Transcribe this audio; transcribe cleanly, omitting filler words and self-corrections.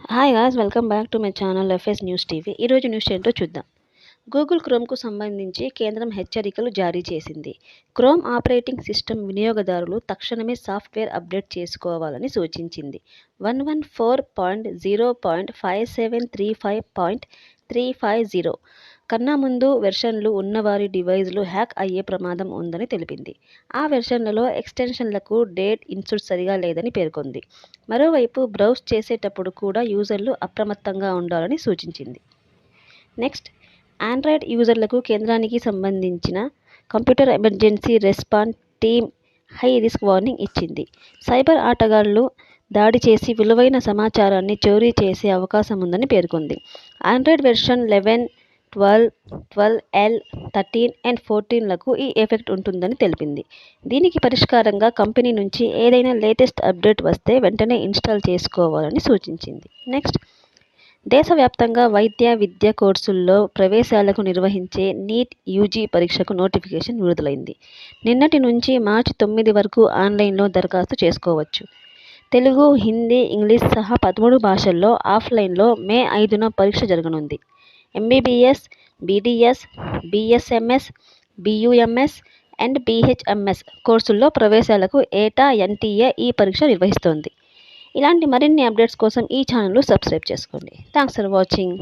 Hi guys, welcome back to my channel FS news TV. ఈరోజు news ఏంటో చూద్దాం. Google క్రోమ్కు సంబంధించి కేంద్రం హెచ్చరికలు జారీ చేసింది. క్రోమ్ ఆపరేటింగ్ సిస్టమ్ వినియోగదారులు తక్షణమే సాఫ్ట్వేర్ అప్డేట్ చేసుకోవాలని సూచించింది. 114.0.5735.350 కన్నా ముందు వెర్షన్లు ఉన్నవారి డివైజ్లు హ్యాక్ అయ్యే ప్రమాదం ఉందని తెలిపింది. ఆ వెర్షన్లలో ఎక్స్టెన్షన్లకు డేట్ ఇన్పుట్ సరిగా లేదని పేర్కొంది. మరోవైపు బ్రౌజ్ చేసేటప్పుడు కూడా యూజర్లు అప్రమత్తంగా ఉండాలని సూచించింది. నెక్స్ట్, ఆండ్రాయిడ్ యూజర్లకు కేంద్రానికి సంబంధించిన computer emergency response team high risk warning ఇచ్చింది. సైబర్ ఆటగాళ్లు దాడి చేసి విలువైన సమాచారాన్ని చోరీ చేసే అవకాశం ఉందని పేర్కొంది. ఆండ్రాయిడ్ వెర్షన్ 11, 12, 12L, 13 and 14లకు ఈ ఎఫెక్ట్ ఉంటుందని తెలిపింది. దీనికి పరిష్కారంగా కంపెనీ నుంచి ఏదైనా లేటెస్ట్ అప్డేట్ వస్తే వెంటనే ఇన్స్టాల్ చేసుకోవాలని సూచించింది. నెక్స్ట్, దేశవ్యాప్తంగా వైద్య విద్య కోర్సుల్లో ప్రవేశాలకు నిర్వహించే నీట్ యూజీ పరీక్షకు నోటిఫికేషన్ విడుదలైంది. నిన్నటి నుంచి మార్చి 9 వరకు ఆన్లైన్లో దరఖాస్తు చేసుకోవచ్చు. తెలుగు, హిందీ, ఇంగ్లీష్ సహా 13 భాషల్లో ఆఫ్లైన్లో మే 5న పరీక్ష జరగనుంది. MBBS, BDS, BSMS, BUMS and BHMS కోర్సుల్లో ప్రవేశాలకు ఏటా ఎన్టీఏ ఈ పరీక్ష నిర్వహిస్తోంది. ఇలాంటి మరిన్ని అప్డేట్స్ కోసం ఈ ఛానల్ను సబ్స్క్రైబ్ చేసుకోండి. Thanks for watching.